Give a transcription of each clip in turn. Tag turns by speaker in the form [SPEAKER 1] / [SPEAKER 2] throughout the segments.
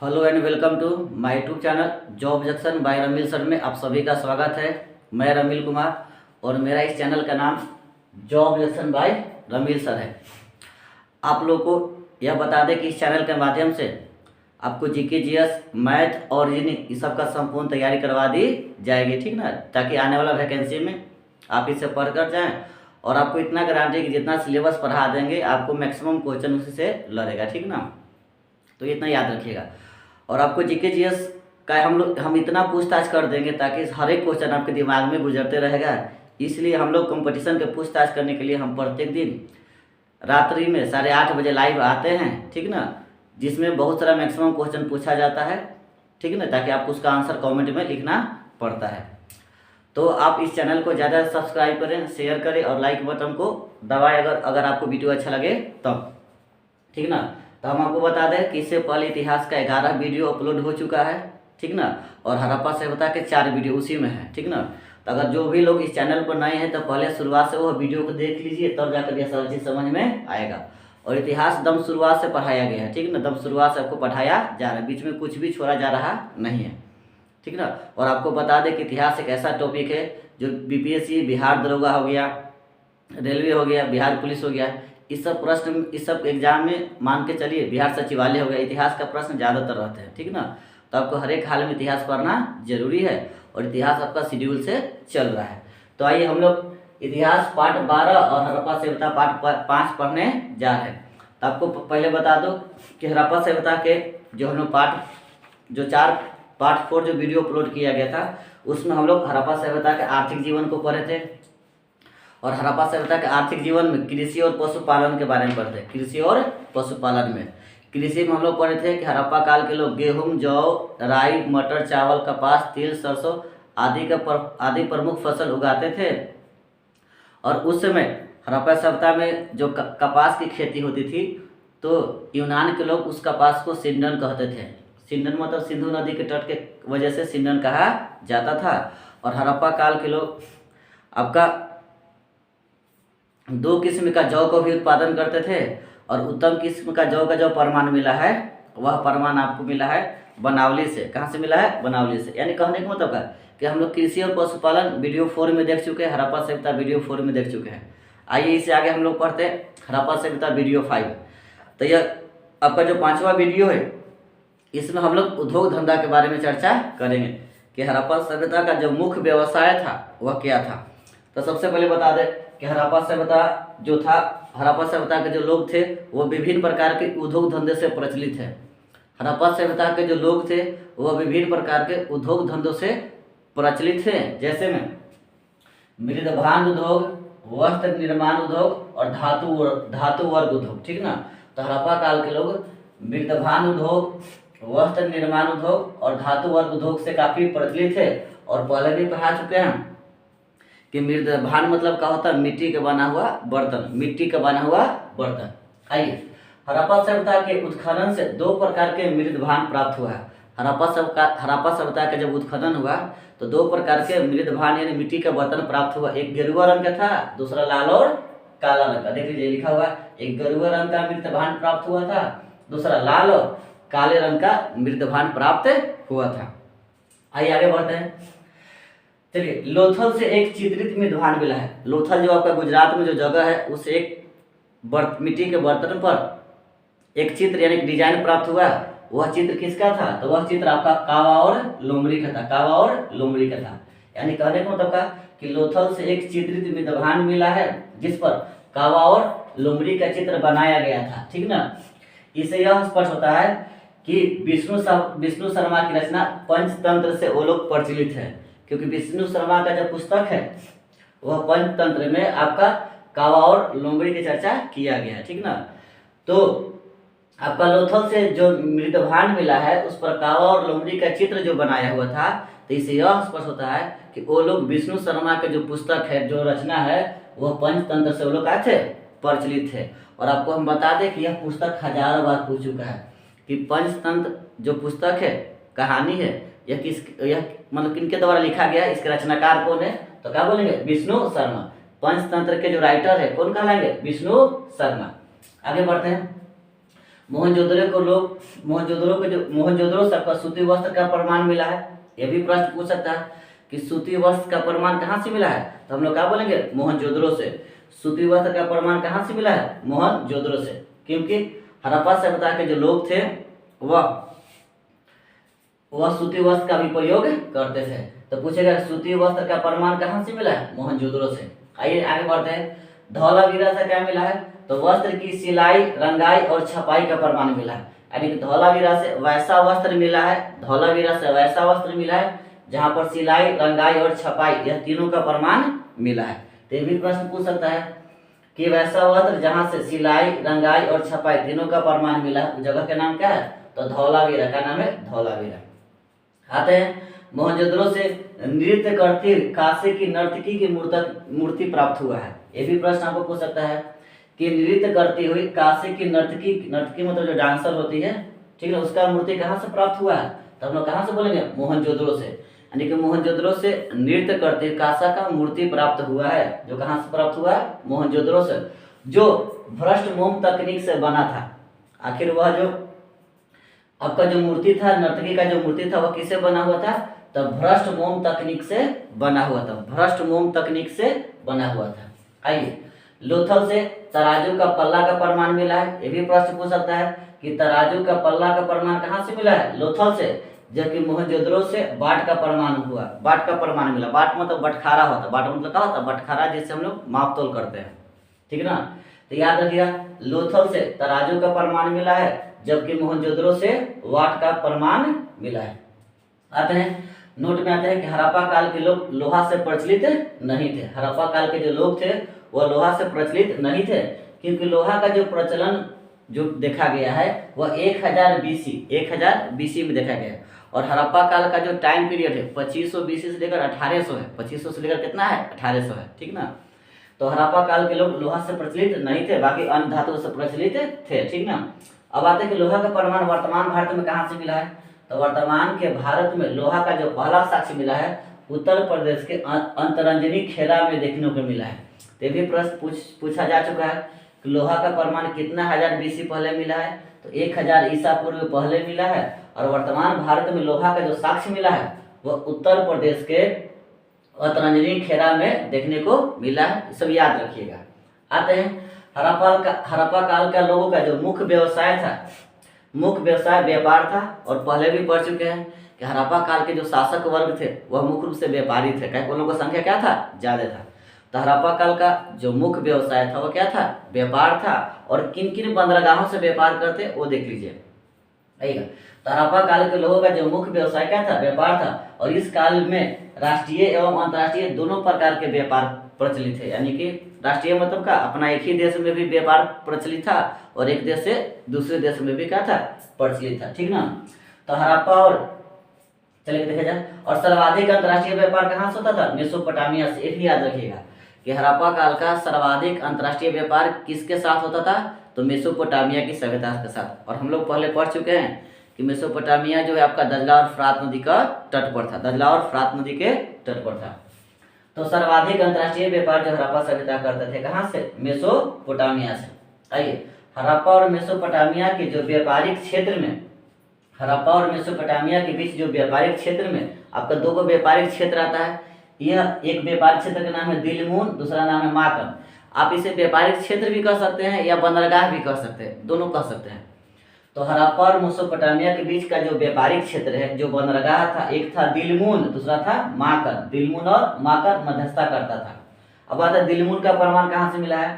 [SPEAKER 1] Hello and welcome to my YouTube channel job junction by Ramil sir में आप सभी का स्वागत है। मैं रमील कुमार और मेरा इस चैनल का नाम job junction by Ramil sir है। आप लोग को यह बता दें कि इस चैनल के माध्यम से आपको जीके जीएस मैथ और रीजनिंग इस सब का संपूर्ण तैयारी करवा दी जाएगी, ठीक ना, ताकि आने वाला वैकेंसी में आप इससे पढ़ कर जाएँ। और आपको इतना गारंटी कि जितना सिलेबस पढ़ा देंगे आपको मैक्सिमम क्वेश्चन उसी से लड़ेगा, ठीक ना। तो इतना याद रखिएगा। और आपको जीके जीएस का हम इतना पूछताछ कर देंगे ताकि हर एक क्वेश्चन आपके दिमाग में गुजरते रहेगा। इसलिए हम लोग कंपटीशन के पूछताछ करने के लिए हम प्रत्येक दिन रात्रि में 8:30 बजे लाइव आते हैं, ठीक ना, जिसमें बहुत सारा मैक्सिमम क्वेश्चन पूछा जाता है, ठीक ना, ताकि आपको उसका आंसर कमेंट में लिखना पड़ता है। तो आप इस चैनल को ज़्यादा सब्सक्राइब करें, शेयर करें और लाइक बटन को दबाएं अगर आपको वीडियो अच्छा लगे तब, ठीक ना। तो हम आपको बता दें कि इससे पहले इतिहास का 11 वीडियो अपलोड हो चुका है, ठीक ना, और हड़प्पा सभ्यता के 4 वीडियो उसी में है, ठीक ना। तो अगर जो भी लोग इस चैनल पर नए हैं तो पहले शुरुआत से वो वीडियो को देख लीजिए, तब जाकर यह सारी चीज़ समझ में आएगा। और इतिहास दम शुरुआत से पढ़ाया गया है, ठीक ना, दम शुरुआत से आपको पढ़ाया जा रहा है, बीच में कुछ भी छोड़ा जा रहा नहीं है, ठीक ना। और आपको बता दें कि इतिहास एक ऐसा टॉपिक है जो बीपीएससी, बिहार दरोगा हो गया, रेलवे हो गया, बिहार पुलिस हो गया, इस सब प्रश्न, इस सब एग्जाम में मान के चलिए, बिहार सचिवालय हो गया, इतिहास का प्रश्न ज़्यादातर रहते हैं, ठीक ना। तो आपको हर एक हाल में इतिहास पढ़ना जरूरी है और इतिहास आपका शेड्यूल से चल रहा है। तो आइए हम लोग इतिहास पार्ट 12 और हड़प्पा सभ्यता पार्ट 5 पढ़ने जा रहे हैं। तो आपको पहले बता दो कि हड़प्पा सभ्यता के जो हम लोग पार्ट 4 जो वीडियो अपलोड किया गया था उसमें हम लोग हड़प्पा सभ्यता के आर्थिक जीवन को पढ़े थे। और हड़प्पा सभ्यता के आर्थिक जीवन में कृषि और पशुपालन के बारे में पढ़ते हैं। कृषि और पशुपालन में कृषि में हम लोग पढ़े थे कि हड़प्पा काल के लोग गेहूं, जौ, राई, मटर, चावल, कपास, तिल, सरसों आदि प्रमुख फसल उगाते थे। और उस समय हड़प्पा सभ्यता में जो कपास की खेती होती थी तो यूनान के लोग उस कपास को सिंडन कहते थे। सिंडन मतलब सिंधु नदी के तट के वजह से सिंडन कहा जाता था। और हड़प्पा काल के लोग आपका 2 किस्म का जौ को भी उत्पादन करते थे। और उत्तम किस्म का जौ का जो प्रमाण मिला है वह प्रमाण आपको मिला है बनावली से। कहाँ से मिला है? बनावली से। यानी कहने का मतलब है कि हम लोग कृषि और पशुपालन वीडियो 4 में देख चुके हैं, हड़प्पा सभ्यता वीडियो 4 में देख चुके हैं। आइए इससे आगे हम लोग पढ़ते हैं हड़प्पा सभ्यता वीडियो 5। तो यह आपका जो 5वां वीडियो है इसमें हम लोग उद्योग धंधा के बारे में चर्चा करेंगे कि हड़प्पा सभ्यता का जो मुख्य व्यवसाय था वह क्या था। तो सबसे पहले बता दें कि हड़प्पा सभ्यता जो था, हड़प्पा सभ्यता के जो लोग थे वो विभिन्न प्रकार के उद्योग धंधे से प्रचलित है। हड़प्पा सभ्यता के जो लोग थे वह विभिन्न प्रकार के उद्योग धंधों से प्रचलित थे, जैसे में मृदभांड उद्योग, वस्त्र निर्माण उद्योग और धातु वर्ग उद्योग, ठीक ना। तो हड़प्पा काल के लोग मृदभांड उद्योग, वस्त्र निर्माण उद्योग और धातु वर्ग उद्योग से काफी प्रचलित है। और पहले भी पढ़ा चुके हैं कि मृदभांड मतलब क्या होता है? मिट्टी का बना हुआ बर्तन, मिट्टी का बना हुआ बर्तन। आइए, हड़प्पा सभ्यता के उत्खनन से 2 प्रकार के मृदभांड प्राप्त हुआ है। हड़प्पा सभ्यता का जब उत्खनन हुआ तो 2 प्रकार के मृदभांड यानी मिट्टी का बर्तन प्राप्त हुआ। एक गेरुआ रंग का था, दूसरा लाल और काला रंग का। देख लीजिए लिखा हुआ, एक गेरुआ रंग का मृदभांड प्राप्त हुआ था, दूसरा लाल और काले रंग का मृदभांड प्राप्त हुआ था। आइए आगे बढ़ते हैं। चलिए, लोथल से एक चित्रित मृदभांड मिला है। लोथल जो आपका गुजरात में जो जगह है उस एक मिट्टी के बर्तन पर एक चित्र यानी डिजाइन प्राप्त हुआ। वह चित्र किसका था? तो वह चित्र आपका कावा और लोमड़ी का था। कावा और लोमड़ी का था। यानी कहने का मतलब का कि लोथल से एक चित्रित मृदभांड मिला है जिस पर कावा और लोमड़ी का चित्र बनाया गया था, ठीक ना। इससे यह स्पष्ट होता है कि विष्णु शर्मा की रचना पंचतंत्र से वो लोग प्रचलित है, क्योंकि विष्णु शर्मा का जो पुस्तक है वह पंचतंत्र में आपका कावा और लोमड़ी की चर्चा किया गया है, ठीक ना। तो आपका लोथल से जो मृदभांड मिला है उस पर कावा और लोमड़ी का चित्र जो बनाया हुआ था, तो इससे यह स्पष्ट होता है कि वो लोग विष्णु शर्मा के जो पुस्तक है, जो रचना है, वह पंचतंत्र से वो लोग आए थे, प्रचलित थे। और आपको हम बता दें कि यह पुस्तक 1000 बार पूछ चुका है कि पंचतंत्र जो पुस्तक है, कहानी है, यह मतलब किनके द्वारा लिखा गया, इसके रचनाकार कौन है? तो क्या बोलेंगे? विष्णु शर्मा। पंचतंत्र के जो राइटर है कौन कहलाएंगे? विष्णु शर्मा। आगे बढ़ते हैं। मोहनजोदड़ो से आपका सूती वस्त्र का प्रमाण मिला है। ये भी प्रश्न पूछ सकता है कि सूती वस्त्र का प्रमाण कहाँ से मिला है, तो हम लोग क्या बोलेंगे, मोहनजोदड़ो से। सूती वस्त्र का प्रमाण कहाँ से मिला है, मोहनजोदड़ो से, क्योंकि हड़प्पा सभ्यता के जो लोग थे वह सूती वस्त्र का भी प्रयोग करते थे। तो पूछेगा सूती वस्त्र का प्रमाण कहाँ से मिला है, मोहनजोदड़ो से। आइए आगे बढ़ते हैं। धौलावीरा से क्या मिला है, तो वस्त्र की सिलाई, रंगाई और छपाई का प्रमाण मिला है। यानी कि धौलावीरा से वैसा वस्त्र मिला है, धौलावीरा से वैसा वस्त्र मिला है जहाँ पर सिलाई, रंगाई और छपाई यह तीनों का प्रमाण मिला है। तो ये भी प्रश्न पूछ सकता है कि वैसा वस्त्र जहाँ से सिलाई, रंगाई और छपाई तीनों का प्रमाण मिला है, उस जगह का नाम क्या है, तो धौलावीरा का नाम है धौलावीरा। आते हैं, मोहनजोदड़ो से नृत्य करती काशी की नर्तकी की मूर्ति प्राप्त हुआ है। ये भी प्रश्न आपको पूछ सकता है कि नृत्य करती हुई काशी की नर्तकी मतलब जो डांसर होती है, ठीक है, उसका मूर्ति कहाँ से प्राप्त हुआ है, तो हम लोग कहाँ से बोलेंगे, मोहनजोदड़ो से। यानी कि मोहनजोदड़ो से नृत्य करते कासा का मूर्ति प्राप्त हुआ है, जो कहाँ से प्राप्त हुआ है, मोहनजोदड़ो से, जो भ्रष्ट मोम तकनीक से बना था। आखिर वह जो आपका जो मूर्ति था, नर्तकी का जो मूर्ति था, वह किससे बना हुआ था, तो भ्रष्ट मोम तकनीक से बना हुआ था, भ्रष्ट मोम तकनीक से बना हुआ था। आइए, लोथल से तराजू का पल्ला का प्रमाण मिला है। ये भी प्रश्न पूछ सकता है कि तराजू का पल्ला का प्रमाण कहाँ से मिला है, लोथल से, जबकि मोहनजोदड़ो से बाट का प्रमाण हुआ, बाट का प्रमाण मिला। बाट मतलब बटखारा होता, बाट मतलब क्या होता, बटखारा, जिससे हम लोग माप तोल करते हैं, ठीक है ना। तो याद रखिएगा, लोथल से तराजू का प्रमाण मिला है, जबकि मोहनजोदड़ो से वाट का प्रमाण मिला है। आते हैं, नोट में आते हैं कि हड़प्पा काल के लोग लोहा से प्रचलित नहीं थे। हड़प्पा काल के जो लोग थे वह लोहा से प्रचलित नहीं थे, क्योंकि लोहा का जो प्रचलन जो देखा गया है वह 1000 BC में देखा गया है। और हड़प्पा काल का जो टाइम पीरियड है 2500 BC से लेकर 1800 है। 2500 से लेकर कितना है, 1800 है, ठीक ना। तो हड़प्पा काल के लोग लोहा से प्रचलित नहीं थे, बाकी अन्य धातु से प्रचलित थे, ठीक ना। अब आते हैं कि लोहा का प्रमाण वर्तमान भारत में कहाँ से मिला है, तो वर्तमान के भारत में लोहा का जो पहला साक्ष्य मिला है उत्तर प्रदेश के अंतरंजनी खेरा में देखने को मिला है। तो भी प्रश्न पूछा जा चुका है कि लोहा का प्रमाण कितना 1000 BC पहले मिला है, तो 1000 ईसा पूर्व पहले मिला है। और वर्तमान भारत में लोहा का जो साक्ष्य मिला है वह उत्तर प्रदेश के अंतरंजनी खेरा में देखने को मिला है, सब याद रखिएगा। आते हैं, हड़प्पा काल का लोगों का जो मुख्य व्यवसाय था, मुख्य व्यवसाय व्यापार था। और पहले भी पढ़ चुके हैं कि हड़प्पा काल के जो शासक वर्ग थे वह मुख्य रूप से व्यापारी थे, क्या उन लोगों की संख्या क्या था, ज्यादा था। तो हड़प्पा काल का जो मुख्य व्यवसाय था वह क्या था, व्यापार था। और किन किन बंदरगाहों से व्यापार करते वो देख लीजिए, आइएगा। तो हड़प्पा काल के लोगों का जो मुख्य व्यवसाय क्या था, व्यापार था। और इस काल में राष्ट्रीय एवं अंतर्राष्ट्रीय दोनों प्रकार के व्यापार प्रचलित है। यानी कि राष्ट्रीय मतलब का अपना एक ही देश में भी व्यापार प्रचलित था, और एक देश से दूसरे देश में भी क्या था, प्रचलित था, ठीक ना। तो हड़प्पा और चलिए देखा जाए, और सर्वाधिक अंतर्राष्ट्रीय व्यापार कहाँ से होता था, मेसोपोटामिया से। एक ही याद रखिएगा कि हड़प्पा काल का सर्वाधिक अंतर्राष्ट्रीय व्यापार किसके साथ होता था, तो मेसोपोटामिया की सभ्यता के साथ। और हम लोग पहले पढ़ चुके हैं कि मेसोपोटामिया जो है आपका दजला और फ्रात नदी का तट पर था, दजला और फ्रात नदी के तट पर था। तो सर्वाधिक अंतर्राष्ट्रीय व्यापार जो हड़प्पा सभ्यता करते थे कहाँ से, मेसोपोटामिया से। आइए, हड़प्पा और मेसोपोटामिया के जो व्यापारिक क्षेत्र में, हड़प्पा और मेसोपोटामिया के बीच जो व्यापारिक क्षेत्र में आपका दो व्यापारिक क्षेत्र आता है। यह एक व्यापारिक क्षेत्र का नाम है दिलमून, दूसरा नाम है माकन। आप इसे व्यापारिक क्षेत्र भी कह सकते हैं या बंदरगाह भी कह सकते हैं, दोनों कह सकते हैं। तो हड़प्पा और मेसोपोटामिया के बीच का जो व्यापारिक क्षेत्र है, जो बंदरगाह था, एक था दिलमून, दूसरा था माकन। दिलमून और माकन मध्यस्थता करता था। अब आता है दिलमून का प्रमाण कहाँ से मिला है,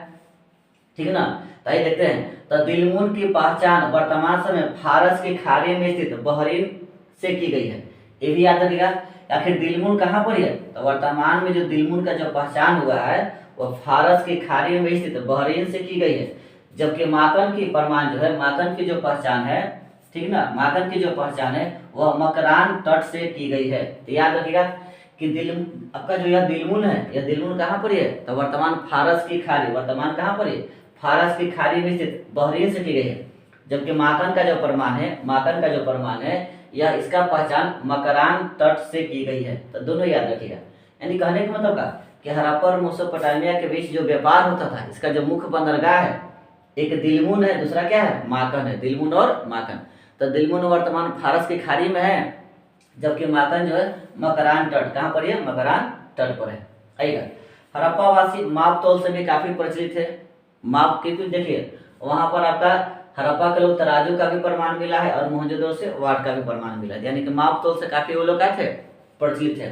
[SPEAKER 1] ठीक है ना। तो आइए देखते हैं। तो दिलमून की पहचान वर्तमान समय फारस की खाड़ी में स्थित बहरीन से की गई है। ये भी याद रखिएगा। आखिर दिलमून कहाँ पर है, तो वर्तमान में जो दिलमून का जो पहचान हुआ है वह फारस की खाड़ी में स्थित बहरीन से की गई है। जबकि माकन की प्रमाण जो है, माकन की जो पहचान है, ठीक ना, माकन की जो पहचान है वह मकरान तट से की गई है। तो याद रखिएगा कि आपका जो यह दिलमून है, यह दिलमून कहाँ पर है, तो वर्तमान फारस की खाड़ी, वर्तमान कहाँ पर है, फारस की खाड़ी में स्थित बहरीन से की गई है। जबकि माकन का जो प्रमाण है, माकन का जो प्रमाण है, यह इसका पहचान मकरान तट से की गई है। तो दोनों याद रखिएगा। यानी कहने का मतलब का कि हड़प्पा और मेसोपोटामिया के बीच जो व्यापार होता था, इसका जो मुख्य बंदरगाह है एक दिलमुन है, दूसरा क्या है, माकन है, दिलमुन और माकन। तो दिलमुन वर्तमान फारस की खाड़ी में है, जबकि माकन जो है मकरान तट, कहाँ पर है, मकरान तट पर है। आइएगा, हड़प्पावासी माप तौल से भी काफी प्रचलित है। माप के देखिए वहां पर आपका हड़प्पा के लोग तराजू का भी प्रमाण मिला है और मोहनजोदड़ो से वाट का भी प्रमाण मिला है, यानी कि माप तौल से काफी वो लोग क्या थे, प्रचलित है।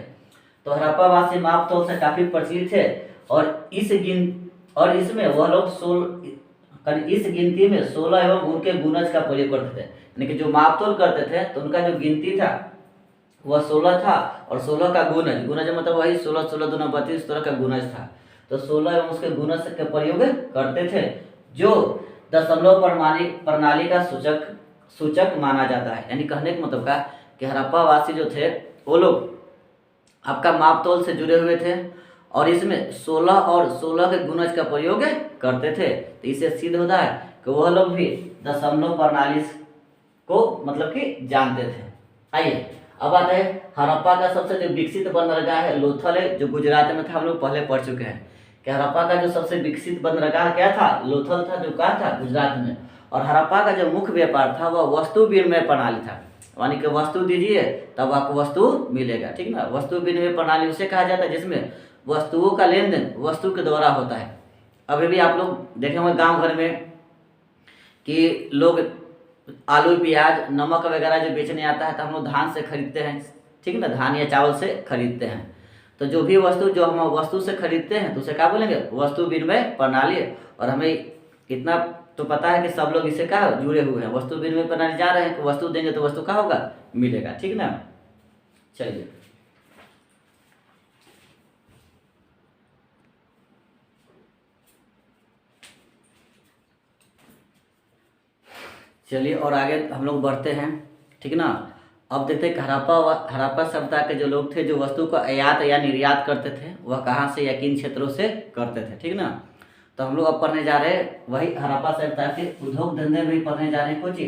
[SPEAKER 1] तो हड़प्पावासी माप तौल से काफी प्रचलित है और इसमें वह लोग इस गिनती में 16 एवं उनके गुणज का प्रयोग करते थे, यानी कि जो माप तोल करते थे तो उनका जो गिनती था वह 16 था और 16 का गुणज मतलब वही 16 16 दूना 32 तरह का गुणज था। तो 16 एवं उसके गुणज के प्रयोग करते थे, जो दशमलव प्रणाली का सूचक माना जाता है। यानी कहने का मतलब का कि हड़प्पावासी जो थे वो लोग आपका माप तोल से जुड़े हुए थे और इसमें 16 और 16 के गुणज का प्रयोग करते थे। तो इससे सिद्ध होता है कि वह लोग भी दशमलव प्रणाली को मतलब कि जानते थे। आइए अब आता है हड़प्पा का सबसे जो विकसित बंदरगाह है लोथल है, जो गुजरात में था, हम लोग पहले पढ़ चुके हैं कि हड़प्पा का जो सबसे विकसित बंदरगाह क्या था, लोथल था, जो कहाँ था, गुजरात में। और हड़प्पा का जो मुख्य व्यापार था वह वस्तु विनिमय प्रणाली था, यानी कि वस्तु दीजिए तब आपको वस्तु मिलेगा, ठीक ना। वस्तु विनिमय प्रणाली उसे कहा जाता है जिसमें वस्तुओं का लेन देन वस्तु के द्वारा होता है। अभी भी आप लोग देखे होंगे गांव घर में कि लोग आलू प्याज नमक वगैरह जो बेचने आता है तो हम लोग धान से खरीदते हैं, ठीक ना, धान या चावल से खरीदते हैं। तो जो भी वस्तु जो हम वस्तु से खरीदते हैं तो उसे क्या बोलेंगे, वस्तु विनिमय प्रणाली। और हमें इतना तो पता है कि सब लोग इससे क्या जुड़े हुए हैं, वस्तु विनिमय प्रणाली जा रहे हैं, तो वस्तु देंगे तो वस्तु क्या होगा, मिलेगा, ठीक ना। चलिए चलिए और आगे हम लोग बढ़ते हैं, ठीक ना। अब देखते हैं हड़प्पा सभ्यता के जो लोग थे जो वस्तु को आयात या निर्यात करते थे वह कहाँ से या किन क्षेत्रों से करते थे, ठीक ना। तो हम लोग अब पढ़ने जा रहे हैं वही हड़प्पा सभ्यता के उद्योग धंधे में ही पढ़ने जा रहे हैं। कुछ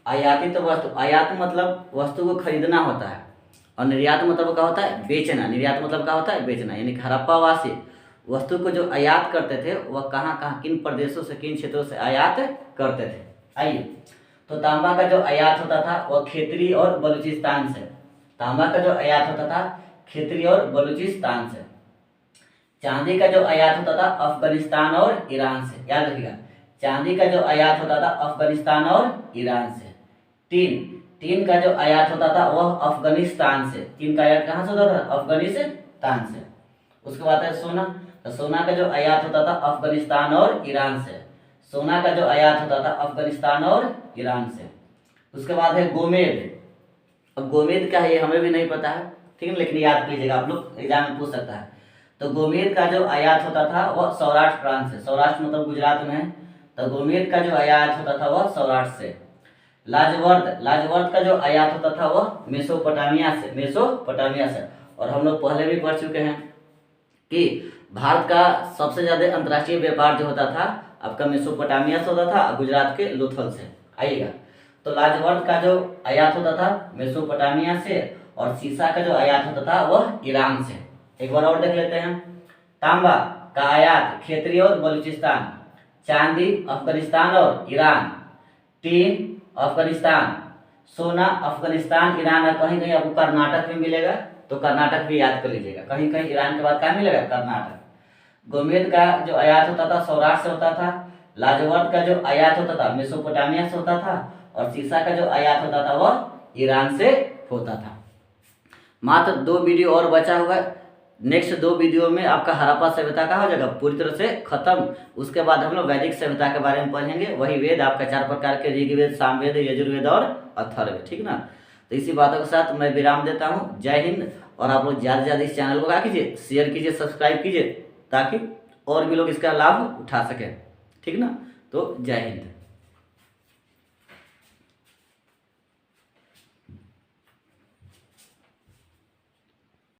[SPEAKER 1] आयाती तो वस्तु, आयात मतलब वस्तु को खरीदना होता है और निर्यात मतलब क्या होता है, बेचना। निर्यात मतलब क्या होता है, बेचना। यानी हड़प्पावासी वस्तु को जो आयात करते थे वह कहाँ कहाँ किन प्रदेशों से किन क्षेत्रों से आयात करते थे। आइए, तो तांबा का जो आयात होता था वह खेतरी और बलूचिस्तान से। तांबा का जो आयात होता था खेतरी और बलूचिस्तान से। चांदी का जो आयात होता था अफगानिस्तान और ईरान से, याद रखिएगा। चांदी का जो आयात होता था अफगानिस्तान और ईरान से। टीन का जो आयात होता था वह अफगानिस्तान से। टीन का आयात कहाँ से होता था, अफगानिस्तान से। उसके बाद है सोना, तो सोना का जो आयात होता था अफगानिस्तान और ईरान से। सोना का जो आयात होता था अफगानिस्तान और ईरान से। उसके बाद है गोमेद। अब गोमेद क्या है ये हमें भी नहीं पता है, ठीक है, लेकिन याद कीजिएगा, आप लोग एग्जाम में पूछ सकता है। तो गोमेद का जो आयात होता था वह सौराष्ट्र प्रांत से। सौराष्ट्र मतलब गुजरात में है, तो गोमेद का जो आयात होता था वह सौराष्ट्र से। लाजवर्द का जो आयात होता था वह मेसोपोटामिया से। और हम लोग पहले भी पढ़ चुके हैं कि भारत का सबसे ज्यादा अंतर्राष्ट्रीय व्यापार जो होता था आपका मेसोपोटामिया से होता था, गुजरात के लोथल से। आइएगा, तो लाजवर्द का जो आयात होता था मेसोपोटामिया से और सीसा का जो आयात होता था वह ईरान से। एक बार और देख लेते हैं। तांबा का आयात खेतरी और बलूचिस्तान। चांदी अफगानिस्तान और ईरान। टीन अफगानिस्तान। सोना अफगानिस्तान, ईरान। और कहीं कहीं आपको कर्नाटक भी मिलेगा, तो कर्नाटक भी याद कर लीजिएगा। कहीं कहीं ईरान के बाद क्या मिलेगा, कर्नाटक। गोमेद का जो आयात होता था सौराष्ट्र से होता था। लाजवर्द का जो आयात होता था मेसोपोटामिया से होता था और सीसा का जो आयात होता था वह ईरान से होता था। मात्र 2 वीडियो और बचा हुआ है। नेक्स्ट 2 वीडियो में आपका हड़प्पा सभ्यता का हो जाएगा पूरी तरह से खत्म। उसके बाद हम लोग वैदिक सभ्यता के बारे में पढ़ेंगे। वही वेद आपका 4 प्रकार के, ऋग्वेद, सामवेद, यजुर्वेद और अथर्ववेद, ठीक ना। तो इसी बातों के साथ मैं विराम देता हूँ। जय हिंद। और आप लोग ज़्यादा से ज़्यादा इस चैनल को क्या कीजिए, शेयर कीजिए, सब्सक्राइब कीजिए, ताकि और भी लोग इसका लाभ उठा सकें, ठीक ना। तो जय हिंद।